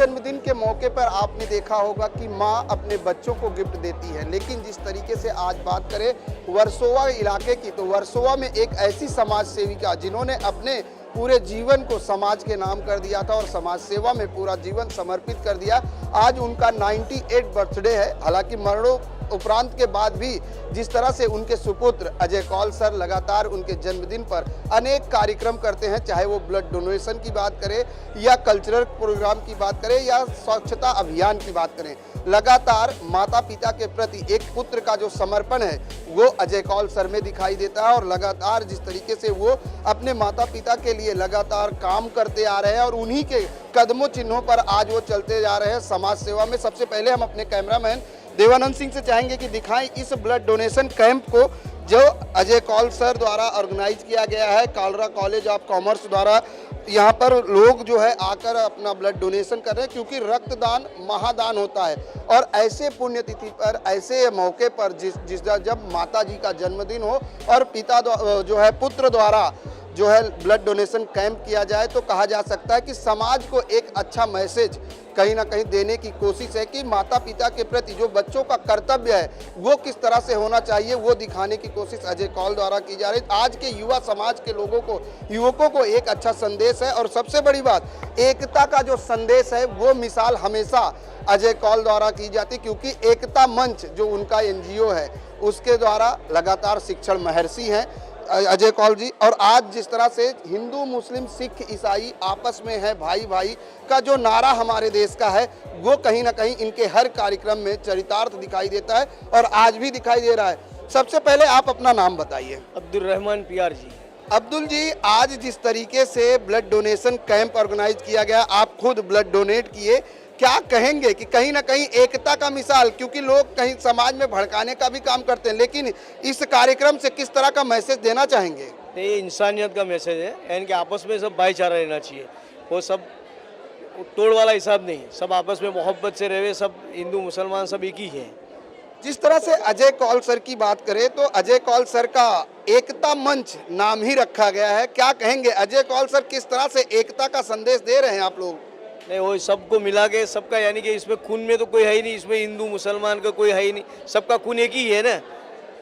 जन्मदिन के मौके पर आपने देखा होगा कि माँ अपने बच्चों को गिफ्ट देती है, लेकिन जिस तरीके से आज बात करें वर्सोवा इलाके की, तो वर्सोवा में एक ऐसी समाज सेविका जिन्होंने अपने पूरे जीवन को समाज के नाम कर दिया था और समाज सेवा में पूरा जीवन समर्पित कर दिया। आज उनका 98 बर्थडे है। हालांकि मरणों उपरांत के बाद भी जिस तरह से उनके सुपुत्र अजय कौल सर लगातार उनके जन्मदिन पर अनेक कार्यक्रम करते हैं, चाहे वो ब्लड डोनेशन की बात करें या कल्चरल प्रोग्राम की बात करें या स्वच्छता अभियान की बात करें, लगातार माता पिता के प्रति एक पुत्र का जो समर्पण है वो अजय कौल सर में दिखाई देता है। और लगातार जिस तरीके से वो अपने माता पिता के लिए लगातार काम करते आ रहे हैं और उन्हीं के कदमों चिन्हों पर आज वो चलते जा रहे हैं समाज सेवा में। सबसे पहले हम अपने कैमरामैन देवानंद सिंह से चाहेंगे कि दिखाएं इस ब्लड डोनेशन कैंप को जो अजय कौल सर द्वारा ऑर्गेनाइज किया गया है, कालरा कॉलेज ऑफ कॉमर्स द्वारा। यहाँ पर लोग जो है आकर अपना ब्लड डोनेशन कर रहे हैं, क्योंकि रक्तदान महादान होता है। और ऐसे पुण्यतिथि पर, ऐसे मौके पर जब माता जी का जन्मदिन हो और पिता जो है पुत्र द्वारा जो है ब्लड डोनेशन कैंप किया जाए, तो कहा जा सकता है कि समाज को एक अच्छा मैसेज कहीं ना कहीं देने की कोशिश है कि माता पिता के प्रति जो बच्चों का कर्तव्य है वो किस तरह से होना चाहिए, वो दिखाने की कोशिश अजय कौल द्वारा की जा रही है। आज के युवा समाज के लोगों को, युवकों को एक अच्छा संदेश है। और सबसे बड़ी बात, एकता का जो संदेश है वो मिसाल हमेशा अजय कौल द्वारा की जाती, क्योंकि एकता मंच जो उनका एनजीओ है उसके द्वारा लगातार शिक्षण महर्षि हैं अजय कौल जी। और आज जिस तरह से हिंदू मुस्लिम सिख ईसाई आपस में है, भाई भाई का जो नारा हमारे देश का है वो कहीं ना कहीं इनके हर कार्यक्रम में चरितार्थ दिखाई देता है और आज भी दिखाई दे रहा है। सबसे पहले आप अपना नाम बताइए। अब्दुल रहमान पियार जी। अब्दुल जी, आज जिस तरीके से ब्लड डोनेशन कैंप ऑर्गेनाइज किया गया, आप खुद ब्लड डोनेट किए, क्या कहेंगे कि कहीं ना कहीं एकता का मिसाल, क्योंकि लोग कहीं समाज में भड़काने का भी काम करते हैं, लेकिन इस कार्यक्रम से किस तरह का मैसेज देना चाहेंगे? ये इंसानियत का मैसेज है, यानी कि आपस में सब भाईचारा रहना चाहिए। वो सब तोड़ वाला हिसाब नहीं, सब आपस में मोहब्बत से रहे, सब हिंदू मुसलमान सब एक ही हैं। जिस तरह से अजय कौल सर की बात करें तो अजय कौल सर का एकता मंच नाम ही रखा गया है, क्या कहेंगे अजय कौल सर किस तरह से एकता का संदेश दे रहे हैं आप लोग? नहीं, वो सबको मिला के सबका, यानी कि इसमें खून में तो कोई है ही नहीं, इसमें हिंदू मुसलमान का कोई है ही नहीं, सबका खून एक ही है ना।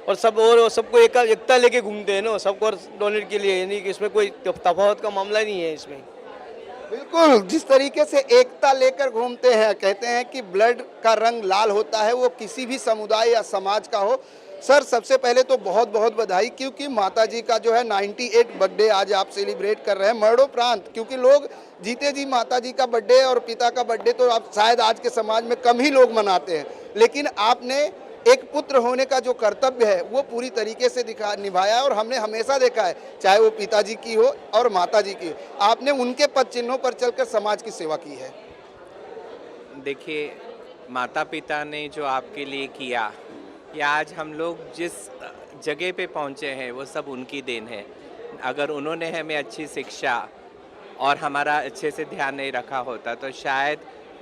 और सबको एकता लेके घूमते हैं ना, सबको डोनेट के लिए, यानी कि इसमें कोई तफावत का मामला नहीं है इसमें। बिल्कुल, जिस तरीके से एकता लेकर घूमते हैं, कहते हैं कि ब्लड का रंग लाल होता है, वो किसी भी समुदाय या समाज का हो। सर, सबसे पहले तो बहुत बहुत बधाई, क्योंकि माता जी का जो है 98 बर्थडे आज आप सेलिब्रेट कर रहे हैं मरणोपरांत, क्योंकि लोग जीते जी माता जी का बर्थडे और पिता का बर्थडे तो आप शायद आज के समाज में कम ही लोग मनाते हैं, लेकिन आपने एक पुत्र होने का जो कर्तव्य है वो पूरी तरीके से निभाया है। और हमने हमेशा देखा है, चाहे वो पिताजी की हो और माता जी की हो, आपने उनके पद चिन्हों पर चलकर समाज की सेवा की है। देखिए, माता पिता ने जो आपके लिए किया, या आज हम लोग जिस जगह पे पहुँचे हैं वो सब उनकी देन है। अगर उन्होंने हमें अच्छी शिक्षा और हमारा अच्छे से ध्यान नहीं रखा होता तो शायद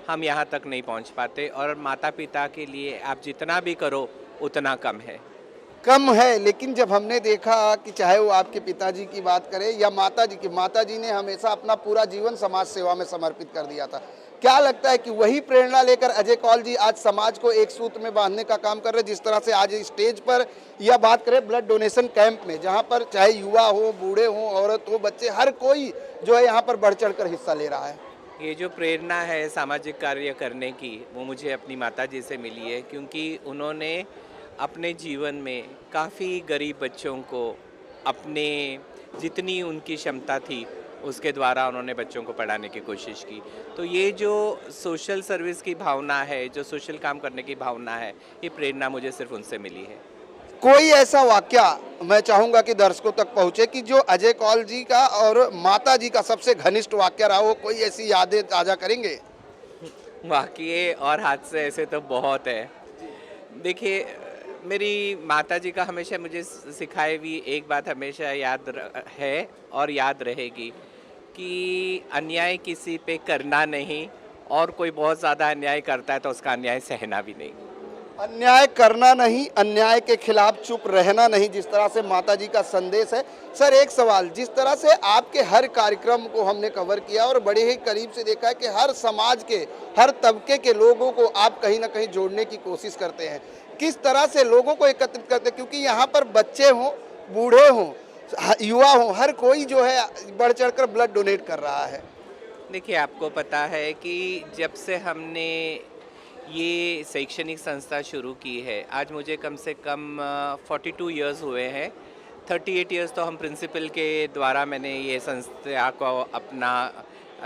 हम यहाँ तक नहीं पहुँच पाते। और माता पिता के लिए आप जितना भी करो उतना कम है। लेकिन जब हमने देखा कि चाहे वो आपके पिताजी की बात करें या माता जी ने हमेशा अपना पूरा जीवन समाज सेवा में समर्पित कर दिया था। क्या लगता है कि वही प्रेरणा लेकर अजय कौल जी आज समाज को एक सूत्र में बांधने का काम कर रहे हैं, जिस तरह से आज स्टेज पर या बात करें ब्लड डोनेशन कैंप में, जहां पर चाहे युवा हो, बूढ़े हो, औरत हो, बच्चे, हर कोई जो है यहाँ पर बढ़ चढ़ कर हिस्सा ले रहा है। ये जो प्रेरणा है सामाजिक कार्य करने की, वो मुझे अपनी माताजी से मिली है, क्योंकि उन्होंने अपने जीवन में काफ़ी गरीब बच्चों को अपने जितनी उनकी क्षमता थी उसके द्वारा उन्होंने बच्चों को पढ़ाने की कोशिश की। तो ये जो सोशल सर्विस की भावना है, जो सोशल काम करने की भावना है, ये प्रेरणा मुझे सिर्फ उनसे मिली है। कोई ऐसा वाकया मैं चाहूँगा कि दर्शकों तक पहुँचे कि जो अजय कौल जी का और माता जी का सबसे घनिष्ठ वाकया रहा हो, कोई ऐसी यादें ताज़ा करेंगे? वाकये और हादसे ऐसे तो बहुत है। देखिए, मेरी माताजी का हमेशा मुझे सिखाई हुई एक बात हमेशा याद है और याद रहेगी कि अन्याय किसी पे करना नहीं, और कोई बहुत ज़्यादा अन्याय करता है तो उसका अन्याय सहना भी नहीं। अन्याय करना नहीं, अन्याय के खिलाफ चुप रहना नहीं, जिस तरह से माता जी का संदेश है। सर एक सवाल, जिस तरह से आपके हर कार्यक्रम को हमने कवर किया और बड़े ही करीब से देखा है कि हर समाज के हर तबके के लोगों को आप कहीं ना कहीं जोड़ने की कोशिश करते हैं, किस तरह से लोगों को एकत्रित करते हैं, क्योंकि यहाँ पर बच्चे हों, बूढ़े हों, युवा हों, हर कोई जो है बढ़ चढ़कर ब्लड डोनेट कर रहा है। देखिए, आपको पता है कि जब से हमने ये शैक्षणिक संस्था शुरू की है, आज मुझे कम से कम 42 इयर्स हुए हैं। 38 इयर्स तो हम प्रिंसिपल के द्वारा मैंने ये संस्था को अपना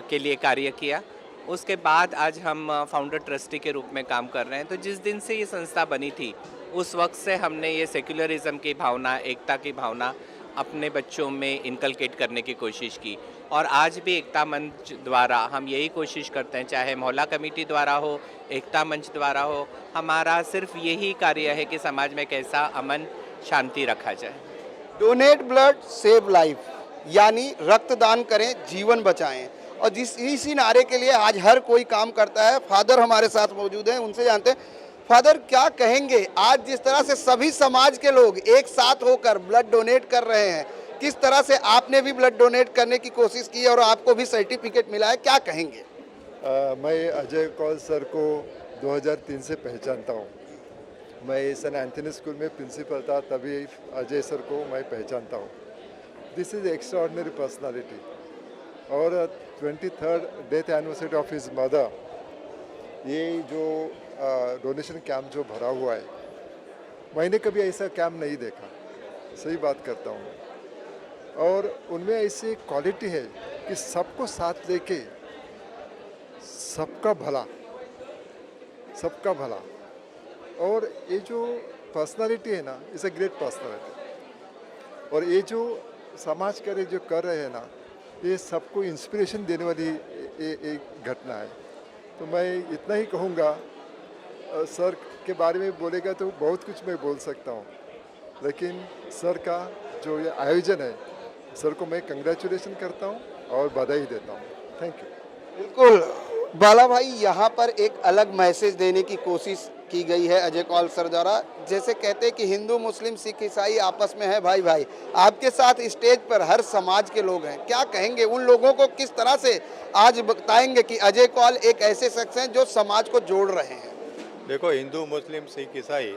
के लिए कार्य किया। उसके बाद आज हम फाउंडर ट्रस्टी के रूप में काम कर रहे हैं। तो जिस दिन से ये संस्था बनी थी, उस वक्त से हमने ये सेक्युलरिज्म की भावना, एकता की भावना अपने बच्चों में इनकलकेट करने की कोशिश की। और आज भी एकता मंच द्वारा हम यही कोशिश करते हैं, चाहे मोहल्ला कमेटी द्वारा हो, एकता मंच द्वारा हो, हमारा सिर्फ यही कार्य है कि समाज में कैसा अमन शांति रखा जाए। डोनेट ब्लड सेव लाइफ, यानी रक्तदान करें जीवन बचाएं, और इसी नारे के लिए आज हर कोई काम करता है। फादर हमारे साथ मौजूद हैं, उनसे जानते हैं। फादर क्या कहेंगे, आज जिस तरह से सभी समाज के लोग एक साथ होकर ब्लड डोनेट कर रहे हैं, किस तरह से आपने भी ब्लड डोनेट करने की कोशिश की और आपको भी सर्टिफिकेट मिला है, क्या कहेंगे? मैं अजय कौल सर को 2003 से पहचानता हूँ। मैं सेंट एंथनी स्कूल में प्रिंसिपल था, तभी अजय सर को मैं पहचानता हूँ। This is extraordinary personality. और 23rd death anniversary of his mother, ये जो डोनेशन कैंप जो भरा हुआ है, मैंने कभी ऐसा कैंप नहीं देखा, सही बात करता हूँ। और उनमें ऐसी क्वालिटी है कि सबको साथ लेके सबका भला, सबका भला। और ये जो पर्सनालिटी है ना, इज़ अ ग्रेट पर्सनालिटी। और ये जो समाज कार्य जो कर रहे हैं ना, ये सबको इंस्पिरेशन देने वाली एक घटना है। तो मैं इतना ही कहूँगा। सर के बारे में बोलेगा तो बहुत कुछ मैं बोल सकता हूँ, लेकिन सर का जो ये आयोजन है, सर को मैं कंग्रेचुलेशन करता हूँ और बधाई देता हूँ। Thank you. बिल्कुल बाला भाई, यहाँ पर एक अलग मैसेज देने की कोशिश की गई है अजय कौल सर द्वारा। जैसे कहते हैं कि हिंदू मुस्लिम सिख ईसाई आपस में है भाई भाई, आपके साथ स्टेज पर हर समाज के लोग हैं, क्या कहेंगे उन लोगों को, किस तरह से आज बताएंगे कि अजय कौल एक ऐसे शख्स हैं जो समाज को जोड़ रहे हैं? देखो, हिंदू मुस्लिम सिख ईसाई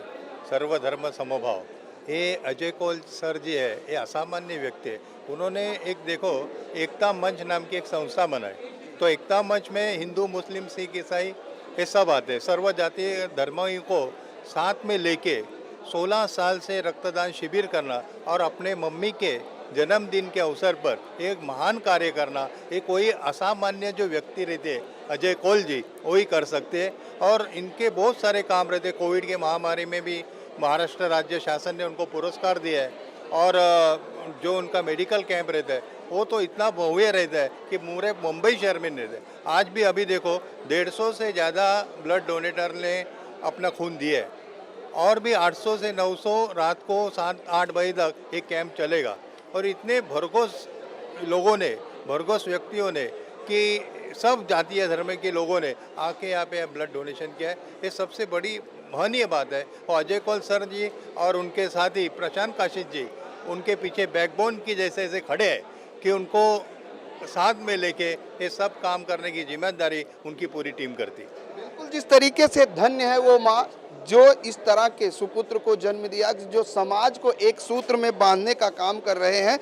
सर्वधर्म समभाव, ये अजय कौल सर जी है, ये असामान्य व्यक्ति है। उन्होंने एक देखो एकता मंच नाम की एक संस्था बनाई। तो एकता मंच में हिंदू मुस्लिम सिख ईसाई ये सब आते हैं, सर्व जातीय धर्मों को साथ में लेके 16 साल से रक्तदान शिविर करना और अपने मम्मी के जन्मदिन के अवसर पर एक महान कार्य करना, ये कोई असामान्य जो व्यक्ति रहते अजय कौल जी वही कर सकते हैं। और इनके बहुत सारे काम रहते। कोविड के महामारी में भी महाराष्ट्र राज्य शासन ने उनको पुरस्कार दिया है। और जो उनका मेडिकल कैंप रहता है वो तो इतना भव्य रहता है कि पूरे मुंबई शहर में रहता है। आज भी अभी देखो 150 से ज़्यादा ब्लड डोनेटर ने अपना खून दिया है, और भी 800 से 900 रात को 7-8 बजे तक एक कैंप चलेगा। और इतने भरघोस लोगों ने, भरघोस व्यक्तियों ने, कि सब जातीय धर्म के लोगों ने आके यहाँ पे ब्लड डोनेशन किया है। ये सबसे बड़ी महनीय बात है। और अजय कौल सर जी और उनके साथी प्रशांत काशिद जी उनके पीछे बैकबोन की जैसे ऐसे खड़े हैं कि उनको साथ में लेके ये सब काम करने की जिम्मेदारी उनकी पूरी टीम करती है। बिल्कुल, जिस तरीके से धन्य है वो माँ जो इस तरह के सुपुत्र को जन्म दिया, जो समाज को एक सूत्र में बांधने का काम कर रहे हैं।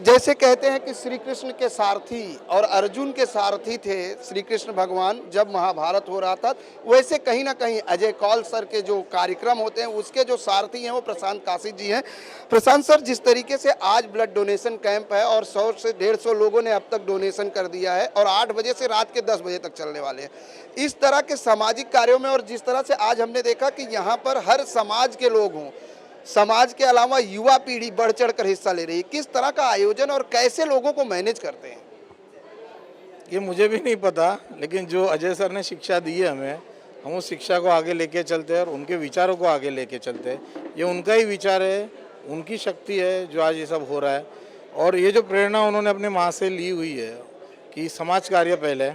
जैसे कहते हैं कि श्री कृष्ण के सारथी और अर्जुन के सारथी थे श्री कृष्ण भगवान जब महाभारत हो रहा था, वैसे कहीं ना कहीं अजय कौल सर के जो कार्यक्रम होते हैं उसके जो सारथी हैं वो प्रशांत काशिद जी हैं। प्रशांत सर, जिस तरीके से आज ब्लड डोनेशन कैंप है और 100 से 150 लोगों ने अब तक डोनेशन कर दिया है और 8 बजे से रात के 10 बजे तक चलने वाले हैं, इस तरह के सामाजिक कार्यों में, और जिस तरह से आज हमने देखा कि यहाँ पर हर समाज के लोग हों, समाज के अलावा युवा पीढ़ी बढ़ चढ़ कर हिस्सा ले रही है, किस तरह का आयोजन और कैसे लोगों को मैनेज करते हैं? ये मुझे भी नहीं पता, लेकिन जो अजय सर ने शिक्षा दी है हमें, हम उस शिक्षा को आगे लेके चलते हैं और उनके विचारों को आगे लेके चलते हैं। ये उनका ही विचार है, उनकी शक्ति है जो आज ये सब हो रहा है। और ये जो प्रेरणा उन्होंने अपने माँ से ली हुई है कि समाज कार्य पहले,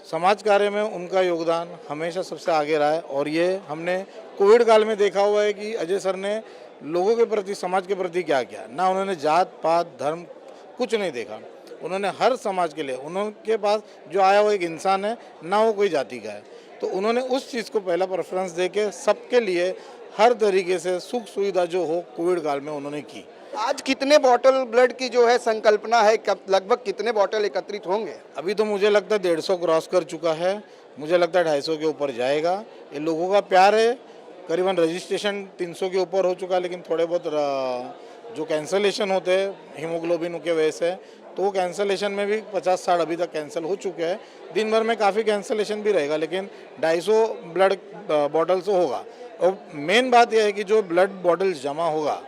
समाज कार्य में उनका योगदान हमेशा सबसे आगे रहा है। और ये हमने कोविड काल में देखा हुआ है कि अजय सर ने लोगों के प्रति, समाज के प्रति क्या किया। ना उन्होंने जात पात धर्म कुछ नहीं देखा, उन्होंने हर समाज के लिए, उनके पास जो आया वो एक इंसान है, ना वो कोई जाति का है। तो उन्होंने उस चीज़ को पहला प्रेफरेंस दे के सबके लिए हर तरीके से सुख सुविधा जो हो कोविड काल में उन्होंने की। आज कितने बॉटल ब्लड की जो है संकल्पना है, लगभग कितने बॉटल एकत्रित होंगे? अभी तो मुझे लगता है 150 क्रॉस कर चुका है, मुझे लगता है 250 के ऊपर जाएगा। ये लोगों का प्यार है। करीबन रजिस्ट्रेशन 300 के ऊपर हो चुका है, लेकिन थोड़े बहुत जो कैंसलेशन होते हैं हीमोग्लोबिन के वजह से, तो वो कैंसलेशन में भी 50-60 अभी तक कैंसिल हो चुके हैं। दिन भर में काफ़ी कैंसलेशन भी रहेगा, लेकिन 250 ब्लड बॉटल्स होगा। और मेन बात यह है कि जो ब्लड बॉटल्स जमा होगा,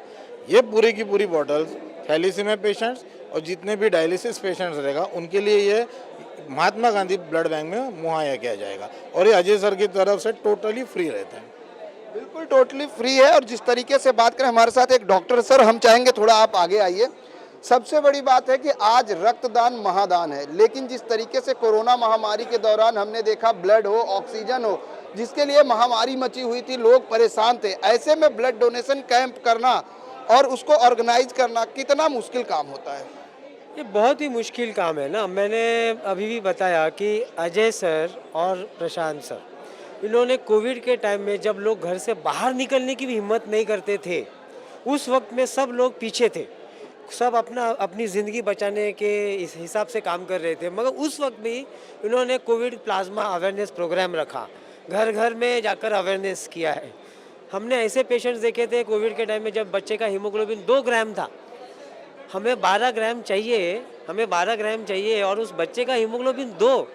ये पूरी की पूरी बॉटल्स थैलीसीमिया पेशेंट्स और जितने भी डायलिसिस पेशेंट्स रहेगा उनके लिए ये महात्मा गांधी ब्लड बैंक में मुहैया किया जाएगा। और ये अजय सर की तरफ से टोटली फ्री रहता है। बिल्कुल टोटली फ्री है। और जिस तरीके से बात करें, हमारे साथ एक डॉक्टर सर, हम चाहेंगे थोड़ा आप आगे आइए। सबसे बड़ी बात है कि आज रक्तदान महादान है, लेकिन जिस तरीके से कोरोना महामारी के दौरान हमने देखा ब्लड हो, ऑक्सीजन हो, जिसके लिए महामारी मची हुई थी, लोग परेशान थे, ऐसे में ब्लड डोनेशन कैंप करना और उसको ऑर्गेनाइज करना कितना मुश्किल काम होता है? ये बहुत ही मुश्किल काम है ना। मैंने अभी भी बताया कि अजय सर और प्रशांत सर, इन्होंने कोविड के टाइम में जब लोग घर से बाहर निकलने की भी हिम्मत नहीं करते थे, उस वक्त में सब लोग पीछे थे, सब अपनी ज़िंदगी बचाने के इस हिसाब से काम कर रहे थे। मगर उस वक्त भी इन्होंने कोविड प्लाज्मा अवेयरनेस प्रोग्राम रखा, घर घर में जाकर अवेयरनेस किया है। हमने ऐसे पेशेंट्स देखे थे कोविड के टाइम में जब बच्चे का हीमोग्लोबिन 2 ग्राम था, हमें 12 ग्राम चाहिए और उस बच्चे का हीमोग्लोबिन 2।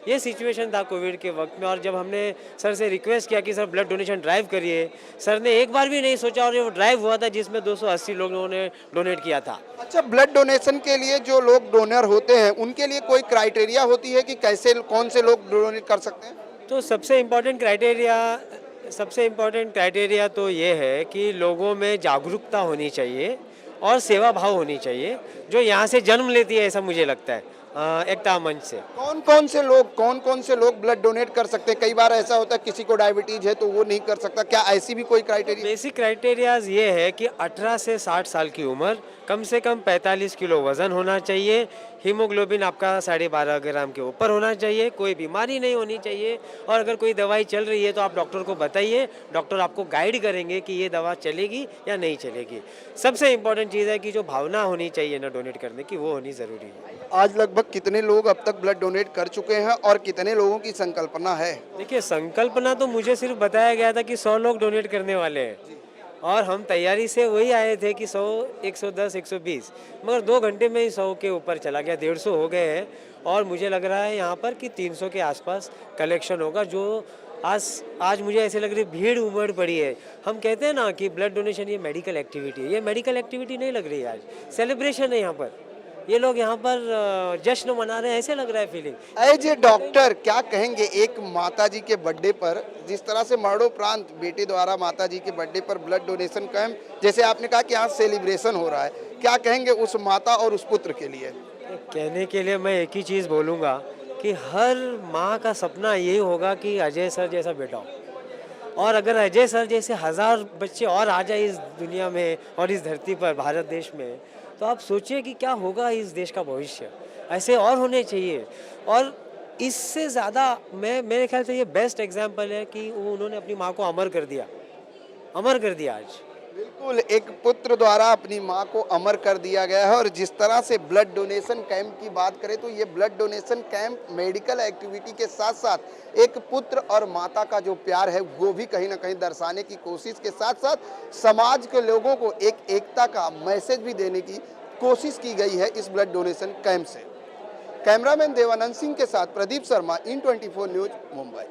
ये सिचुएशन था कोविड के वक्त में। और जब हमने सर से रिक्वेस्ट किया कि सर ब्लड डोनेशन ड्राइव करिए, सर ने एक बार भी नहीं सोचा और वो ड्राइव हुआ था, जिसमें 280 लोगों ने डोनेट किया था। अच्छा, ब्लड डोनेशन के लिए जो लोग डोनर होते हैं उनके लिए कोई क्राइटेरिया होती है कि कैसे, कौन से लोग डोनेट कर सकते हैं? तो सबसे इम्पोर्टेंट क्राइटेरिया तो ये है कि लोगों में जागरूकता होनी चाहिए और सेवा भाव होनी चाहिए, जो यहाँ से जन्म लेती है, ऐसा मुझे लगता है एकता मंच से। कौन कौन से लोग ब्लड डोनेट कर सकते हैं? कई बार ऐसा होता है किसी को डायबिटीज है तो वो नहीं कर सकता, क्या ऐसी भी कोई क्राइटेरिया? बेसिक क्राइटेरियाज ये है कि 18 से 60 साल की उम्र, कम से कम 45 किलो वज़न होना चाहिए, हीमोग्लोबिन आपका 12.5 ग्राम के ऊपर होना चाहिए, कोई बीमारी नहीं होनी चाहिए। और अगर कोई दवाई चल रही है तो आप डॉक्टर को बताइए, डॉक्टर आपको गाइड करेंगे कि ये दवा चलेगी या नहीं चलेगी। सबसे इम्पोर्टेंट चीज़ है कि जो भावना होनी चाहिए ना डोनेट करने की, वो होनी ज़रूरी है। आज लगभग कितने लोग अब तक ब्लड डोनेट कर चुके हैं और कितने लोगों की संकल्पना है? देखिए, संकल्पना तो मुझे सिर्फ बताया गया था कि 100 लोग डोनेट करने वाले हैं और हम तैयारी से वही आए थे कि 100, 110, 120, मगर 2 घंटे में ही 100 के ऊपर चला गया, 150 हो गए हैं। और मुझे लग रहा है यहाँ पर कि 300 के आसपास कलेक्शन होगा, जो आज मुझे ऐसे लग रही भीड़ उमड़ पड़ी है। हम कहते हैं ना कि ब्लड डोनेशन ये मेडिकल एक्टिविटी है, ये मेडिकल एक्टिविटी नहीं लग रही है, आज सेलिब्रेशन है। यहाँ पर ये लोग यहाँ पर जश्न मना रहे हैं, ऐसे लग रहा है फीलिंग। एज ए डॉक्टर क्या कहेंगे, एक माता जी के बर्थडे पर जिस तरह से मरणोपरांत बेटे द्वारा माता जी के बर्थडे पर ब्लड डोनेशन कैंप, जैसे आपने कहा कि यहाँ सेलिब्रेशन हो रहा है, क्या कहेंगे उस माता और उस पुत्र के लिए? कहने के लिए मैं एक ही चीज़ बोलूँगा कि हर माँ का सपना यही होगा कि अजय सर जैसा बेटा हो। और अगर अजय सर जैसे 1000 बच्चे और आ जाए इस दुनिया में और इस धरती पर, भारत देश में, तो आप सोचिए कि क्या होगा इस देश का भविष्य। ऐसे और होने चाहिए। और इससे ज़्यादा मेरे ख्याल से ये बेस्ट एग्जाम्पल है कि उन्होंने अपनी माँ को अमर कर दिया आज। बिल्कुल, एक पुत्र द्वारा अपनी मां को अमर कर दिया गया है। और जिस तरह से ब्लड डोनेशन कैंप की बात करें तो ये blood donation camp medical activity के साथ साथ एक पुत्र और माता का जो प्यार है वो भी कहीं ना कहीं दर्शाने की कोशिश के साथ साथ समाज के लोगों को एक एकता का मैसेज भी देने की कोशिश की गई है इस ब्लड डोनेशन कैंप से। कैमरामैन देवानंद सिंह के साथ प्रदीप शर्मा, IN24 न्यूज, मुंबई।